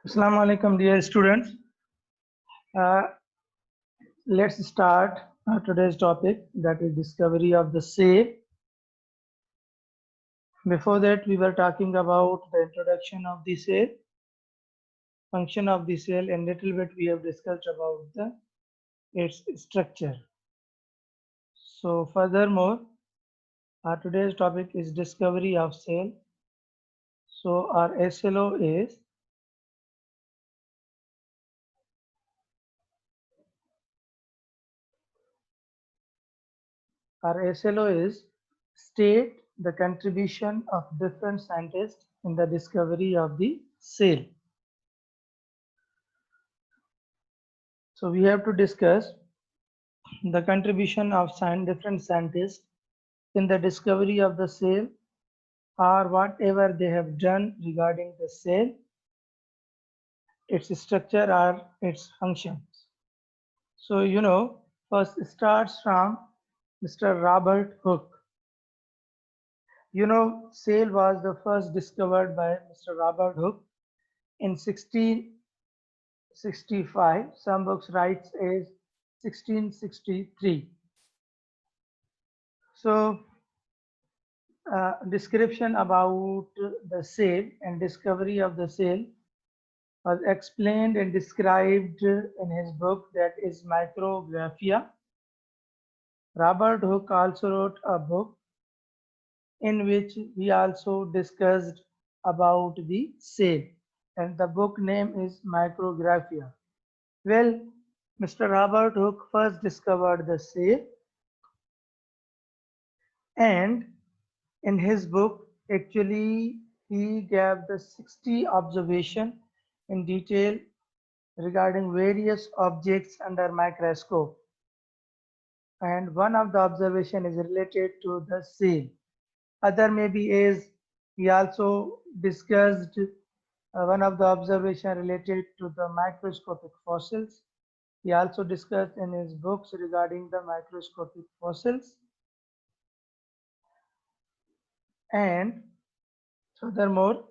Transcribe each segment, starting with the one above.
Assalamu alaikum, dear students. Uh, let's start today's topic, that is discovery of the cell. Before that, we were talking about the introduction of the cell, function of the cell, and little bit we have discussed about its structure. So furthermore, today's topic is discovery of cell. So our SLO is state the contribution of different scientists in the discovery of the cell. So we have to discuss the contribution of different scientists in the discovery of the cell, or whatever they have done regarding the cell, its structure or its functions. So first starts from Mr. Robert Hooke. Cell was the first discovered by Mr. Robert Hooke in 1665. Some books writes as 1663. So description about the cell and discovery of the cell was explained and described in his book, that is Micrographia. Robert Hooke also wrote a book in which he also discussed about the cell, and the book name is Micrographia. Well, Mr. Robert Hooke first discovered the cell, and in his book actually he gave the 60 observation in detail regarding various objects under microscope, and one of the observation is related to the cell. Other maybe is he also discussed one of the observation related to the microscopic fossils. He also discussed in his books regarding the microscopic fossils. And furthermore,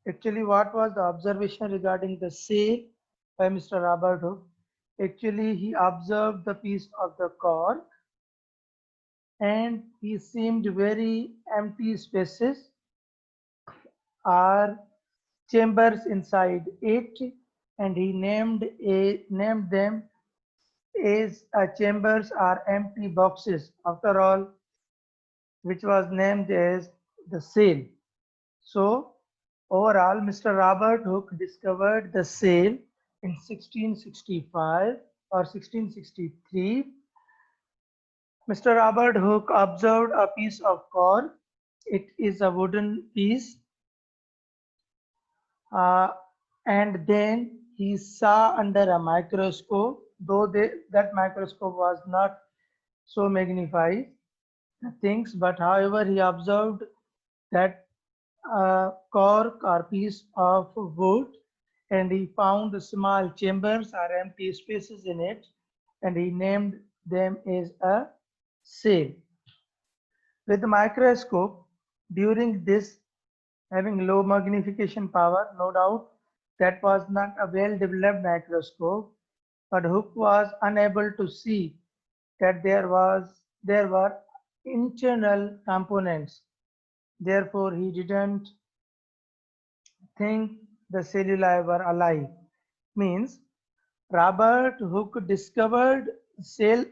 actually what was the observation regarding the cell by Mr. Robert Hooke? Actually he observed the piece of the cork, and he seemed very empty spaces are chambers inside it, and he named them as chambers are empty boxes, after all, which was named as the cell. So overall, Mr. Robert Hooke discovered the cell in 1665 or 1663. Mr. Robert Hooke observed a piece of cork. It is a wooden piece, and then he saw under a microscope, though that microscope was not so magnified the things, but however he observed that cork or piece of wood, and he found small chambers or empty spaces in it, and he named them as a cell. With the microscope, during this having low magnification power, no doubt that was not a well-developed microscope, but Hooke was unable to see that there were internal components. Therefore, he didn't think the celluli were alive. Means Robert Hooke discovered cell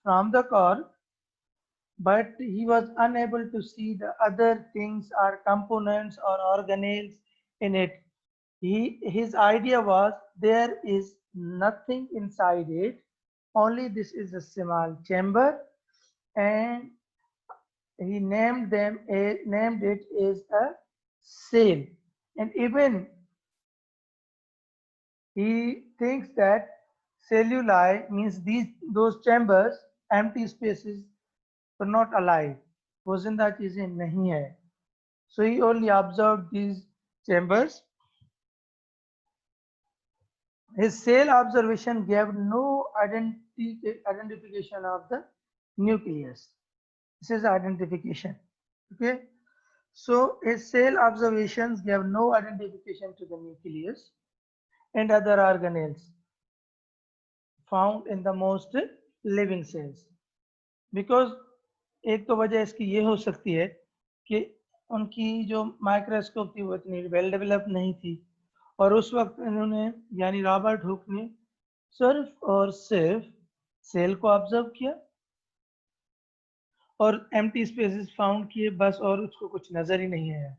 from the cork, but he was unable to see the other things or components or organelles in it. His idea was there is nothing inside it, only this is a small chamber, and he named it as a cell. And even he thinks that celluli means those chambers, empty spaces, were not alive. वो जिंदा चीजें नहीं है. So he only observed these chambers. His cell observation gave no identification of the nucleus. This is identification. Okay. So his cell observations gave no identification to the nucleus. and other organelles found in the most living cells. Because एक तो वजह इसकी ये हो सकती है कि उनकी जो माइक्रोस्कोप थी वो इतनी वेल डेवलप नहीं थी, और उस वक्त इन्होंने यानी रॉबर्ट हुक ने सिर्फ और सिर्फ सेल को ऑब्जर्व किया और एम्प्टी स्पेसेस फाउंड किए बस, और उसको कुछ नजर ही नहीं आया.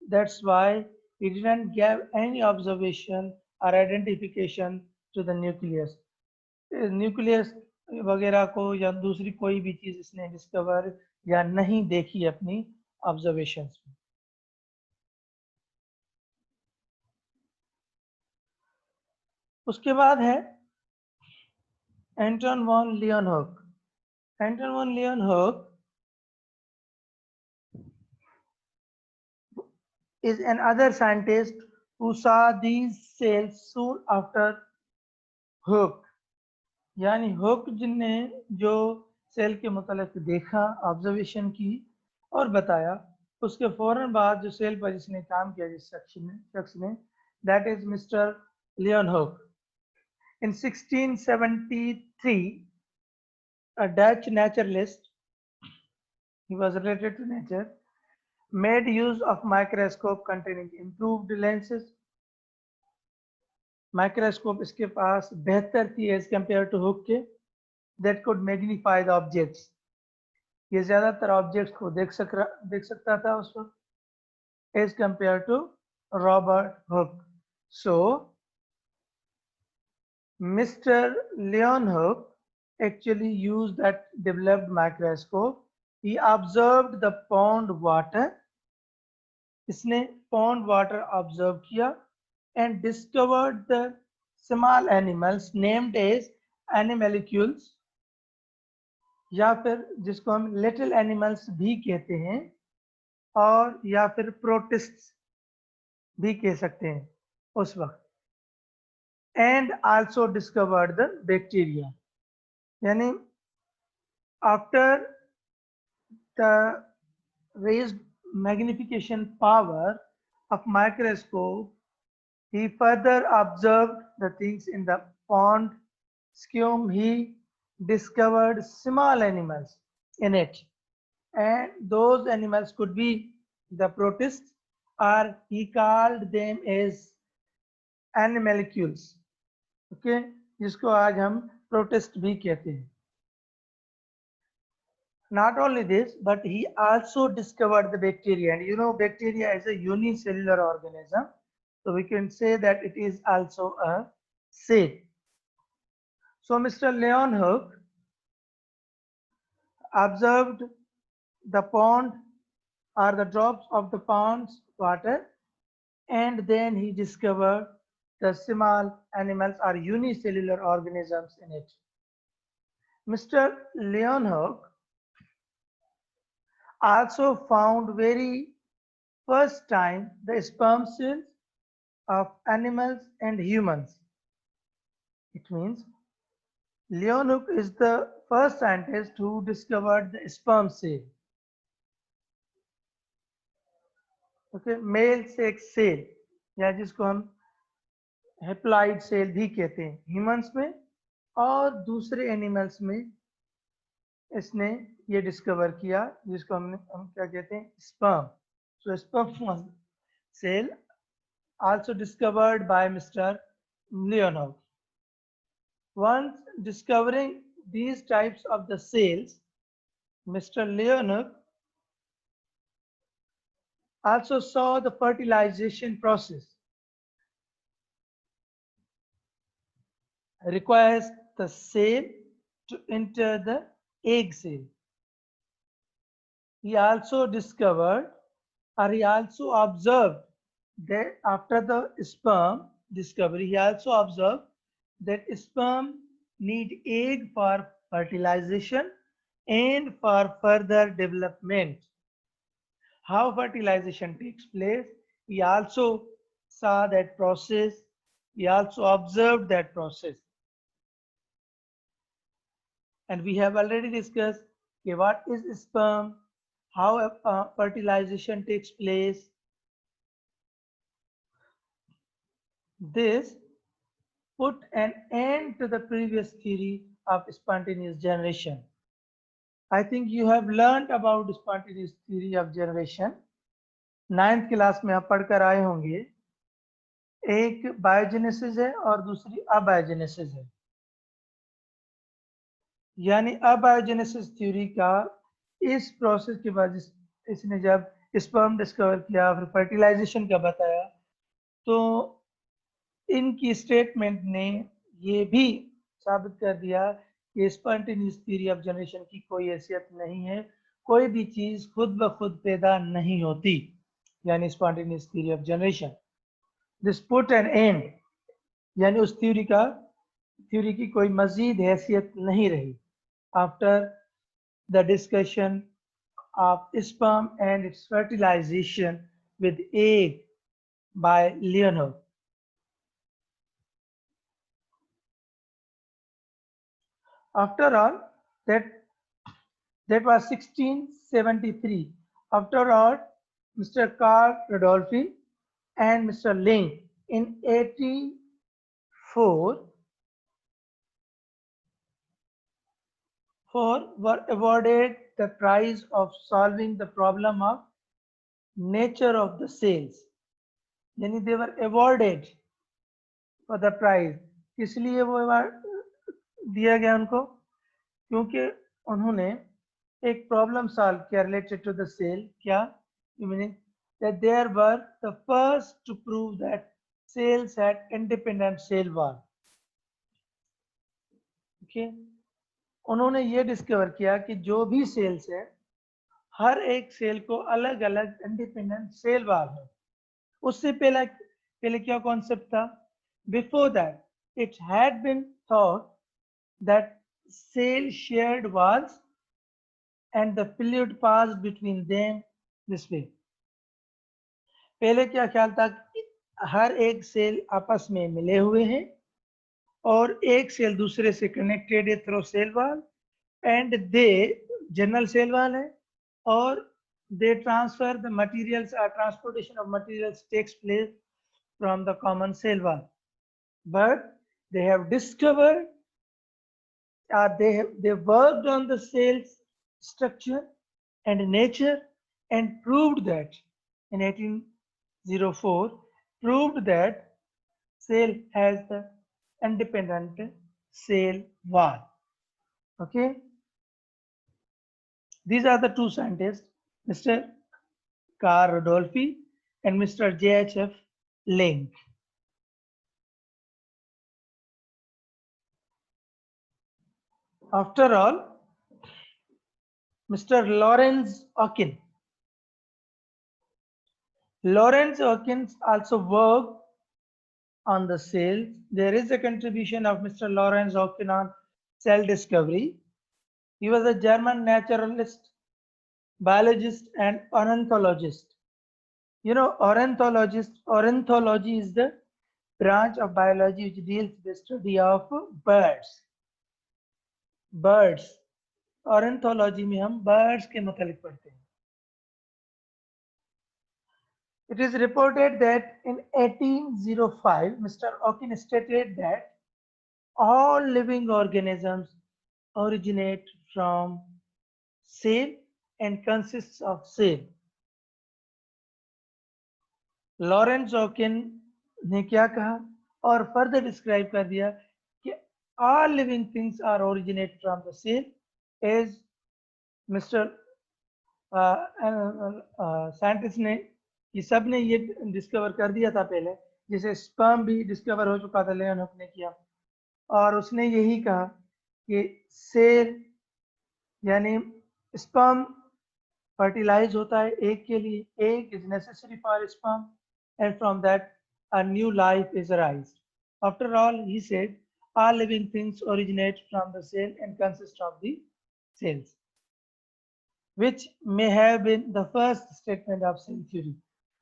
That's why he didn't give any observation or identification to the nucleus. Nucleus वगैरह को या दूसरी कोई भी चीज इसने डिस्कवर या नहीं देखी अपनी ऑब्जर्वेशंस में. उसके बाद है Anton von Leeuwenhoek. Anton von Leeuwenhoek is another scientist who saw these cells soon after Hooke. यानी हुक जिनने जो सेल के मुतालिक देखा, ऑब्जर्वेशन की और बताया, उसके फौरन बाद जो सेल पर जिसने काम किया जिस शख्स ने, that is mister Leeuwenhoek. In 1673, a Dutch naturalist, he was related to nature, made use of microscope containing improved lenses. Microscope इसके पास बेहतर थी एज कंपेयर टू हुक के, that could magnify the objects. ये ज्यादातर objects को देख सकता था उस वक्त as compare to Robert Hooke. So mister Leeuwenhoek actually used that developed microscope. He observed the pond water. इसने pond water observe किया and discovered the small animals named as animalcules, या फिर जिसको हम लिटिल एनिमल्स भी कहते हैं और या फिर प्रोटिस्ट्स भी कह सकते हैं उस वक्त. And also discovered the bacteria. यानी after the raised magnification power of microscope, he further observed the things in the pond scume. He discovered small animals in it, and those animals could be the protists, or he called them as animalcules. Okay, जिसको आज हम protist भी कहते हैं. Not only this, but he also discovered the bacteria, and you know bacteria is a unicellular organism, so we can say that it is also a cell. So Mr. Leon Huck observed the pond or the drops of the pond's water, and then he discovered the small animals or unicellular organisms in it. Mr. Leon Huck also found very first time the sperm cells of animals and humans. It means Leon Huck is the first scientist who discovered the sperm cell. Okay, male sex cell, या जिसको हम haploid cell भी कहते हैं humans में और दूसरे animals में इसने ये डिस्कवर किया, जिसको हम क्या कहते हैं, sperm. So sperm cell also discovered by Mr. Leonov. Once discovering these types of the cells, Mr. Leonov also saw the fertilization process requires the cell to enter the egg cell. He also discovered, or he also observed, that after the sperm discovery, he also observed that sperm need egg for fertilization and for further development. How fertilization takes place, he also saw that process, he also observed that process. And we have already discussed okay, what is sperm, how fertilization takes place. This put an end to the previous theory of spontaneous generation. I think you have learned about spontaneous theory of generation. 9th class में आप पढ़कर आए होंगे. एक biogenesis है और दूसरी abiogenesis है. यानी अबायोजेनेसिस थ्योरी का इस प्रोसेस के बाद इसने जब स्पर्म डिस्कवर किया, फिर फर्टिलाइजेशन का बताया, तो इनकी स्टेटमेंट ने ये भी साबित कर दिया कि स्पॉन्टेनियस थ्योरी ऑफ जनरेशन की कोई हैसियत नहीं है. कोई भी चीज खुद ब खुद पैदा नहीं होती, यानी spontaneous theory of generation. This put an end, यानी उस थ्योरी की कोई मजीद हैसियत नहीं रही. After the discussion of sperm and its fertilization with egg by Leonov. After all, that was 1673. After all, Mr. Carl Rudolphi and Mr. Link in 1884 were awarded the prize of solving the problem of nature of the cells. यानी they were awarded for the prize. किस लिए वो award दिया गया उनको? क्योंकि उन्होंने एक प्रॉब्लम सॉल्व किया रिलेटेड टू द सेल. क्या? Meaning that they were the first to prove that cells had independent cell wall. Okay? उन्होंने ये डिस्कवर किया कि जो भी सेल्स है, हर एक सेल को अलग अलग इंडिपेंडेंट सेल वॉल है. उससे पहले क्या कॉन्सेप्ट था? Before that it had been thought that cell shared walls and the fluid pass between them this way. पहले क्या ख्याल था कि हर एक सेल आपस में मिले हुए हैं और एक सेल दूसरे से कनेक्टेड है through cell wall, and they general cell wall है, और they transfer the materials or transportation of materials takes place from the common cell wall. But they have discovered, they worked on the cell's structure and nature and proved that in 1804 proved that cell has the independent cell wall. Okay, these are the two scientists, Mr. Carl Rudolphi and Mr. J.H.F. Link. After all, Mr. Lawrence Ockin. Lawrence Ockin also worked on the cells. There is a contribution of Mr. Lawrence Ockin on cell discovery. He was a German naturalist, biologist, and ornithologist. You know, ornithology is the branch of biology which deals with the study of birds. Ornithology में हम birds के मुतालिक पढ़ते हैं. It is reported that in 1805, Mr. Ockin stated that all living organisms originate from cell and consists of cell. Lorenz Oken ने क्या कहा और फर्दर डिस्क्राइब कर दिया कि all living things are originate from the cell, as Mr. Scientist ने ये सब ने ये डिस्कवर कर दिया था पहले, जैसे स्पर्म भी डिस्कवर हो चुका था, लेनहुक ने किया, और उसने यही कहा कि सेल यानी स्पर्म फर्टिलाइज होता है एग के लिए, egg is necessary for sperm, and from that a new life is arised. After all, he said, all living things originate from the cell and consist of the cells, which may have been the first statement of cell theory.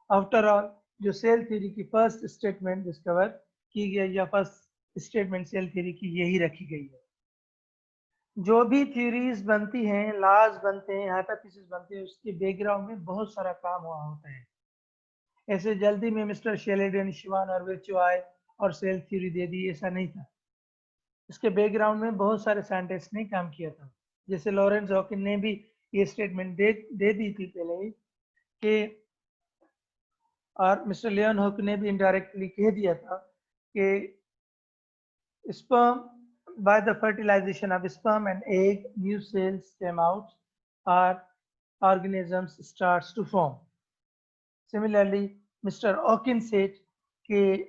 After all, जो cell theory की first statement discover की गई या first statement cell theory की यही रखी गई है. जो भी थ्योरीज बनती हैं, लॉज बनते हैं, हाइपोथेसिस बनते हैं, उसके बैकग्राउंड में बहुत सारा काम हुआ होता है. ऐसे जल्दी में मिस्टर शेलेडन, शिवान और विर्चुआई और सेल थ्योरी दे दी, ऐसा नहीं था। इसके बैकग्राउंड में बहुत सारे साइंटिस्ट ने काम किया था। जैसे लॉरेंस हॉकिन ने भी ये स्टेटमेंट दे दी थी पहले ही कि, और मिस्टर लियोन हुक ने भी इनडायरेक्टली कह दिया था कि sperm, by the fertilization of sperm and egg, new cells came out or organisms starts to form. Similarly, Mr. Hawkins said that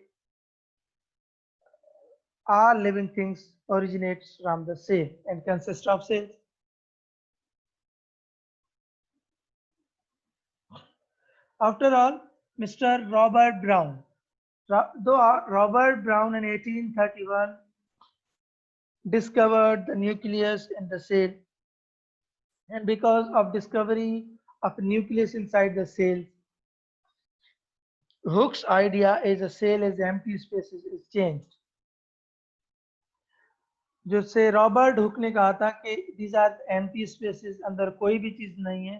all living things originates from the cell and consist of cells. After all, Mr. Robert Brown, though Robert Brown in 1831 discovered the nucleus in the cell, and because of discovery of nucleus inside the cell, Hooke's idea is a cell as empty spaces is changed. जिससे Robert Hooke ने कहा था कि these are empty spaces, अंदर कोई भी चीज नहीं है।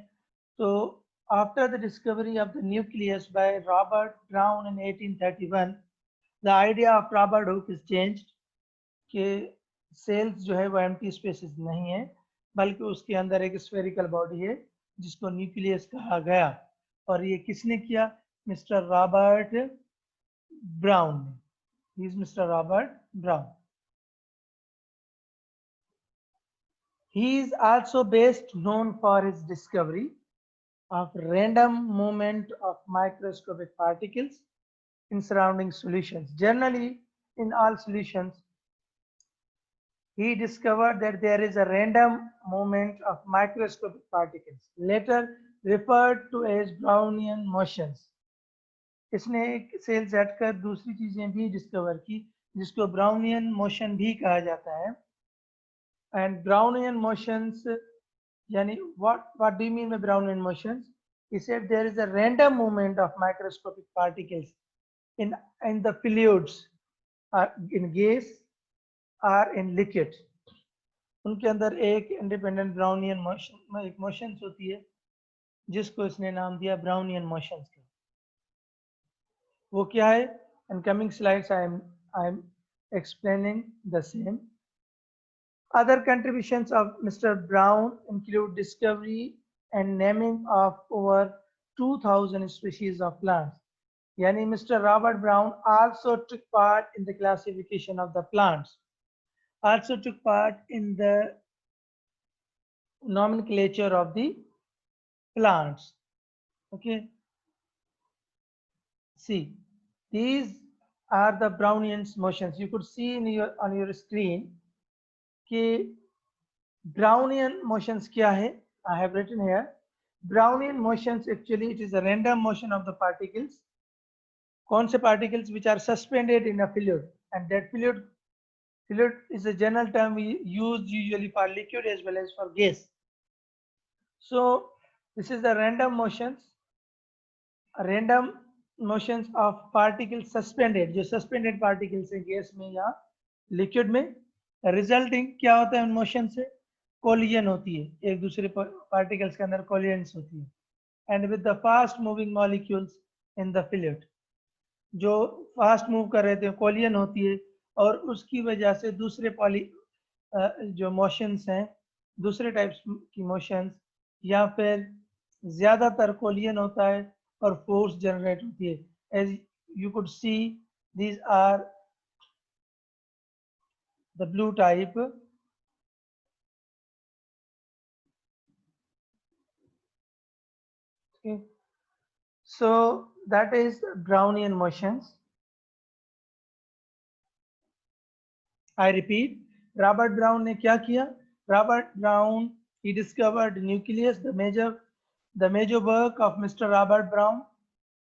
तो after the discovery of the nucleus by Robert Brown in 1831, the idea of Robert Hooke is changed कि सेल्स जो है वो एम्प्टी स्पेसेस नहीं है, बल्कि उसके अंदर एक स्फेरिकल बॉडी है जिसको न्यूक्लियस कहा गया। और ये किसने किया? मिस्टर रॉबर्ट ब्राउन ने। He is mister Robert brown. He is also best known for his discovery of random movement of microscopic particles in surrounding solutions. Generally, in all solutions, he discovered that there is a random movement of microscopic particles, later referred to as Brownian motions. इसने एक cell से हटकर दूसरी चीजें भी discover की जिसको Brownian motion भी कहा जाता है। एंड ब्राउनियन मोशंस यानी what do you mean by Brownian motions? He said there is a random movement of microscopic particles in the fluids, in gas or in liquid. उनके अंदर एक इंडिपेंडेंट ब्राउनियन मोशन, एक motions होती है जिसको इसने नाम दिया ब्राउनियन मोशंस का। वो क्या है? In coming slides I am explaining the same. Other contributions of Mr. Brown include discovery and naming of over 2000 species of plants. Yani Mr. Robert Brown also took part in the classification of the plants, also took part in the nomenclature of the plants. Okay. See, these are the Brownian motions. You could see on your screen कि Brownian motions क्या है? I have written here. Brownian motions actually it is a random motion of the particles. कौन से particles which are suspended in a fluid, and that fluid is a general term we use usually for liquid as well as for gas. So this is the random motions of particles suspended, जो suspended particles है gas में या liquid में। Resulting क्या होता है उन motion से? कोलिजन होती है, एक दूसरे पार्टिकल्स के अंदर कोलिजन्स होती है। And with the fast moving molecules in the fluid, जो फास्ट मूव कर रहे थे कोलिजन होती है, और उसकी वजह से दूसरे जो मोशंस हैं, दूसरे टाइप्स की मोशंस, या फिर ज्यादातर कोलिजन होता है और फोर्स जनरेट होती है। As you could see these are the blue type. Okay, so that is Brownian motions. I repeat, Robert Brown ने क्या किया? Robert Brown, he discovered nucleus, the major work of Mr. Robert Brown.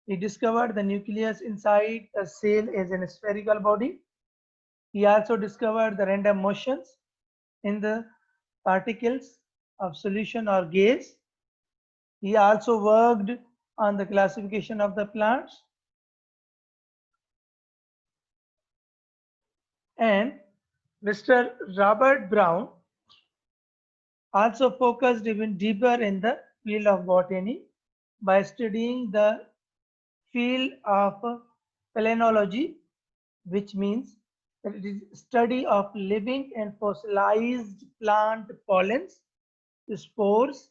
He discovered the nucleus inside a cell as a spherical body. He also discovered the random motions in the particles of solution or gas. He also worked on the classification of the plants, and Mr. Robert Brown also focused even deeper in the field of botany by studying the field of palynology, which means that it is study of living and fossilized plant pollens, spores,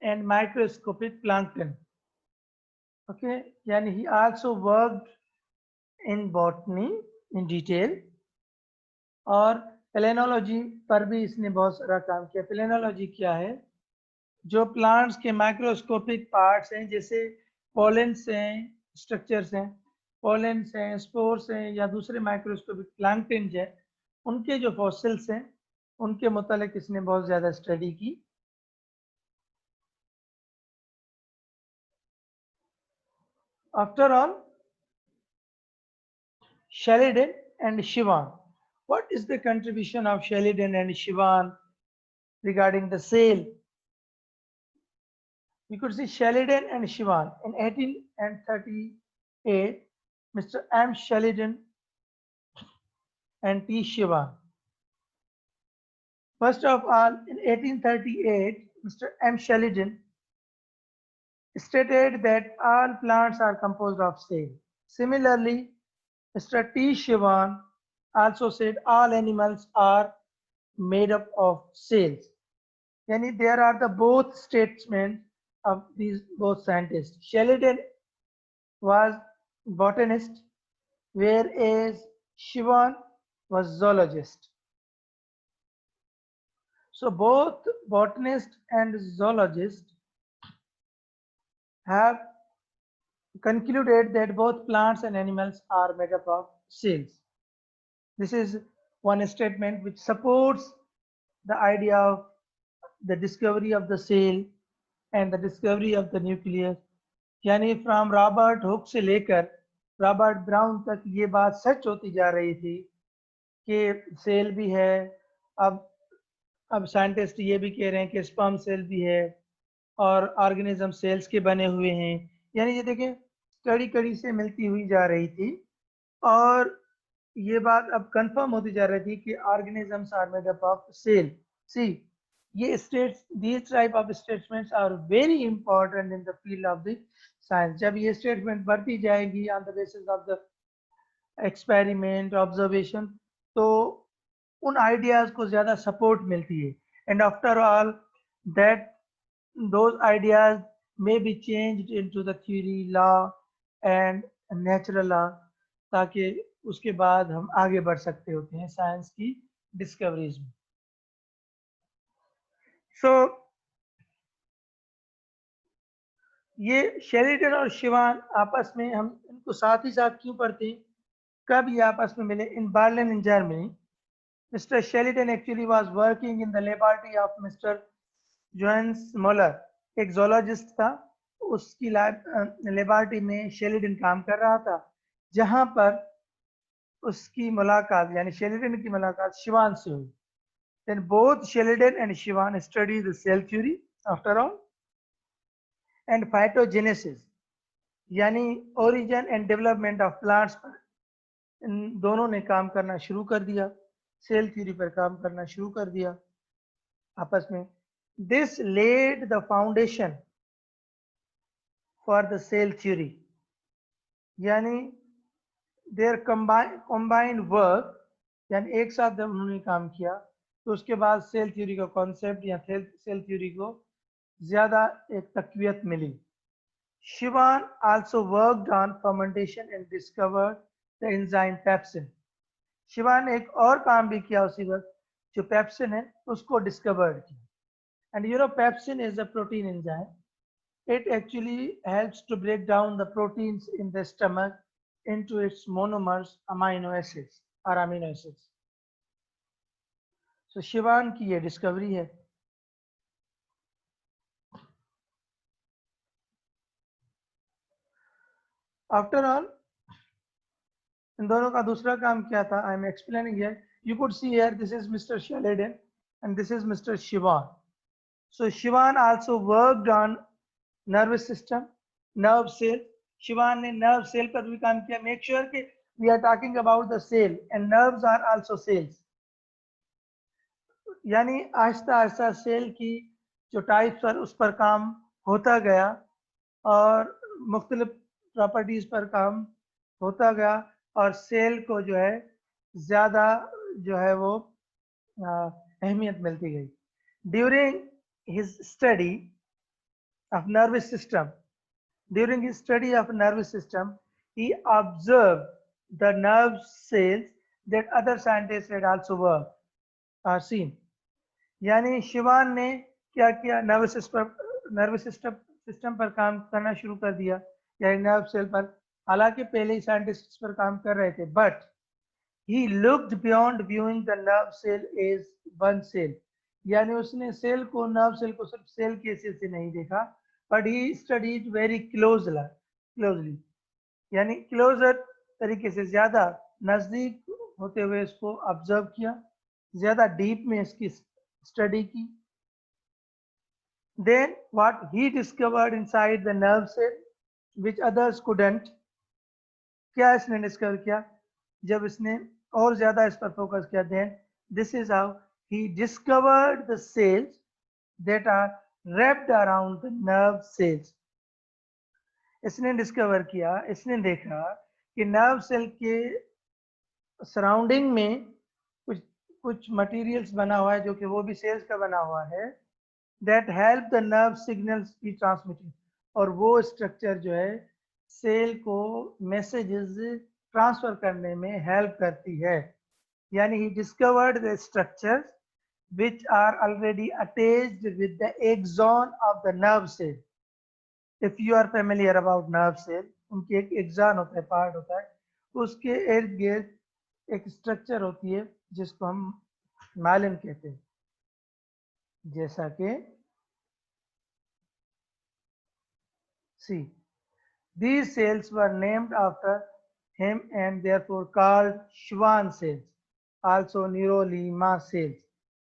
and microscopic plankton. Okay, and he also worked in botany in detail और पेलेनोलॉजी पर भी इसने बहुत सारा काम किया। पेलेनोलॉजी क्या है? जो प्लांट्स के माइक्रोस्कोपिक पार्ट्स हैं, जैसे पॉलेंस हैं, स्ट्रक्चर्स हैं, पॉलेंस हैं, स्पोर्स हैं या दूसरे माइक्रोस्कोपिक प्लांक्टन हैं, उनके जो फॉसिल्स हैं उनके मुतालिक इसने बहुत ज़्यादा स्टडी की। After all, Sheridan and Shivan. What is the contribution of Sheridan and Shivan regarding the sale? You could see Sheridan and Shivan. In 1838, Mr. M. Sheridan and T. Shivan. First of all, in 1838, Mr. M. Sheridan stated that all plants are composed of sale. Similarly, Mr. T. Shivan also said all animals are made up of cells. Yani there are the both statements of these both scientists. Sheridan was botanist, whereas Shivan was zoologist. So both botanist and zoologist have concluded that both plants and animals are made up of cells. This is one statement which supports the idea of the discovery of the cell and the discovery of the nucleus. यानी from Robert Hooke से लेकर Robert brown तक ये बात सच होती जा रही थी कि सेल भी है। अब साइंटिस्ट ये भी कह रहे हैं कि स्पर्म सेल भी है और ऑर्गेनिज्म सेल्स के बने हुए हैं। यानी ये देखें, कड़ी कड़ी से मिलती हुई जा रही थी और ये बात अब कंफर्म होती जा रही थी कि organisms are made up of cell. See, ये states, these type of statements are very important in the field of the science. जब ये स्टेटमेंट बढ़ती जाएगी on the basis of the experiment, observation, तो उन आइडियाज को ज्यादा सपोर्ट मिलती है। And after all that those ideas may be changed into the theory, law and natural law, ताकि उसके बाद हम आगे बढ़ सकते होते हैं साइंस की डिस्कवरीज में। सो ये शेरिडन और शिवान आपस में, हम इनको साथ ही साथ क्यों पढ़ते हैं? कब ये आपस में मिले? In Berlin in Germany, mister Sheridan actually was working in the laboratory of mister Johannes Muller, एक जोलॉजिस्ट था। उसकी लेबोरेटरी में शेरिडन काम कर रहा था, जहां पर उसकी मुलाकात यानी शेरिडन की मुलाकात शिवान से हुई। Then both Sheridan and Shivan studied the cell theory after all and phytogenesis, यानी origin and development of plants पर इन दोनों ने काम करना शुरू कर दिया, सेल थ्योरी पर काम करना शुरू कर दिया आपस में। This laid the foundation for the cell theory, यानी their combined work, यानी एक साथ जब उन्होंने काम किया तो उसके बाद सेल थ्योरी का कॉन्सेप्ट या सेल थ्योरी को ज्यादा एक तकवीयत मिली। Shivan also worked on fermentation and discovered the enzyme pepsin. Shivan ने एक और काम भी किया उसी वक्त, जो पेप्सिन है उसको डिस्कवर्ड किया। And you know, pepsin is a protein enzyme. It actually helps to break down the proteins in the stomach into its monomers, amino acids or amino acids. So Shivan की ये डिस्कवरी है। After all, इन दोनों का दूसरा काम क्या था? I am explaining here. You could see here, this is mister Sheridan and this is mister Schwann. So Schwann also worked on nervous system, nerve cell. Schwann ने नर्व सेल पर भी काम किया। मेक श्योर कि we are talking about the cell and nerves are also cells. यानी आहिस्ता आहिस्ता cell की जो टाइप्स पर उस पर काम होता गया और मुख्तलिफ प्रॉपर्टीज पर काम होता गया। और सेल को जो है ज्यादा जो है वो अहमियत मिलती गई। During his study of nervous system. During his study of nervous system, he observed the nerve cells that other scientists had also worked or seen. यानी शिवान ने क्या किया, नर्वस सिस्टम पर काम करना शुरू कर दिया, यानी नर्व सेल पर। हालांकि पहले ही साइंटिस्ट पर काम कर रहे थे, but he looked beyond viewing the nerve cell as one cell, यानी उसने सेल को, नर्व सेल को सिर्फ सेल के हिस्से से नहीं देखा, but he studied very closely, यानी क्लोजर तरीके से, ज्यादा नजदीक होते हुए इसको ऑब्जर्व किया, ज्यादा डीप में इसकी स्टडी की। Then what he discovered inside the nerve cell which others couldn't, क्या इसने डिस्कवर किया जब इसने और ज्यादा इस पर फोकस किया? Then this is how he discovered the cells that are wrapped around the nerve cells. इसने डिस्कवर किया, इसने देखा कि नर्व सेल के सराउंडिंग में कुछ कुछ मटेरियल्स बना हुआ है, जो कि वो भी सेल्स का बना हुआ है, that help the nerve signals be transmitted, और वो स्ट्रक्चर जो है सेल को मैसेजेस ट्रांसफर करने में हेल्प करती है। यानी he discovered the structures which are already attached with the axon of the nerve cell. If you are familiar about nerve cell, उनकी एक एक्सॉन होता है, पार्ट होता है, उसके इर्द गिर्द एक स्ट्रक्चर होती है जिसको हम माइलिन कहते हैं, जैसा कि see, these cells were named after him and therefore called Schwann cells, also neurolima cells.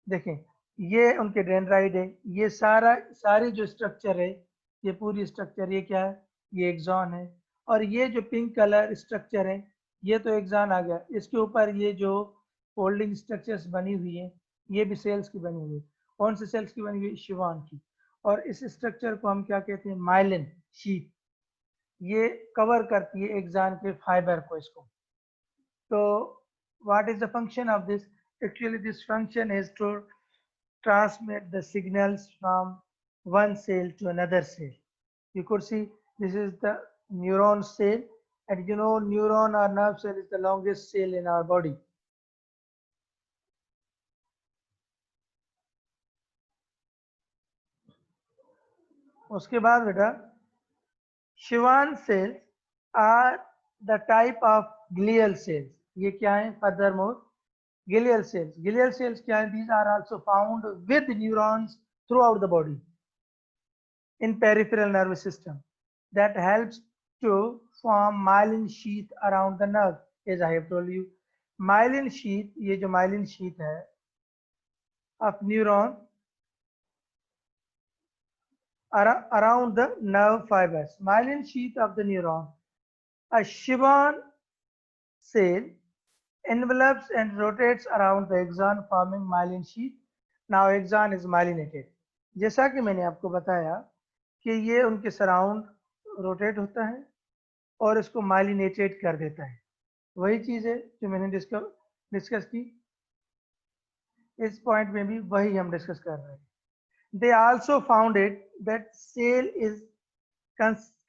देखें, ये उनके डेंड्राइड है, ये सारी जो स्ट्रक्चर है, ये पूरी स्ट्रक्चर, ये क्या है, ये एक्सॉन है, और ये जो पिंक कलर स्ट्रक्चर है, ये तो एक्सॉन आ गया, इसके ऊपर ये जो फोल्डिंग स्ट्रक्चर्स बनी हुई है, ये भी सेल्स की बनी हुई है। कौन से सेल्स की बनी हुई? शिवान की। और इस स्ट्रक्चर को हम क्या कहते हैं? Myelin sheath. ये कवर करती है एक्सॉन के फाइबर को, इसको। तो what is the function of this? Actually this function is to transmit the signals from one cell to another cell. You could see this is the neuron cell, and you know neuron or nerve cell is the longest cell in our body. उसके बाद बेटा, Schwann cells are the type of glial cells. ये क्या है? Furthermore, glial cells. Glial cells क्या है? These are also found with neurons throughout the body in peripheral nervous system that helps to form myelin sheath around the nerve. As I have told you, myelin sheath, ये जो myelin sheath है of neuron around the nerve fibers, myelin sheath of the neuron, a Schwann cell envelops and rotates around the axon forming myelin sheath. Now axon is myelinated. जैसा कि मैंने आपको बताया कि ये उनके सराउंड रोटेट होता है और इसको माइलिनेटेड कर देता है। वही चीज है जो मैंने डिस्कस की, इस पॉइंट में भी वही हम डिस्कस कर रहे हैं। They also found it that cell is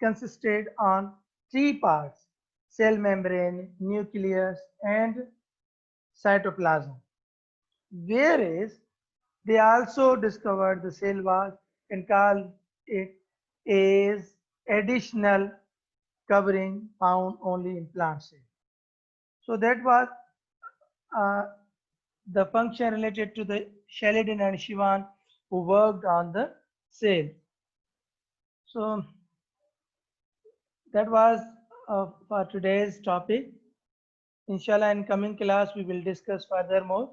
consisted on three parts: cell membrane, nucleus, and cytoplasm. Whereas they also discovered the cell wall and called it as additional covering found only in plant cells. So that was uh, the function related to the Sheldon and Shivan who worked on the cell. So that was for today's topic. Inshallah, in coming class we will discuss furthermore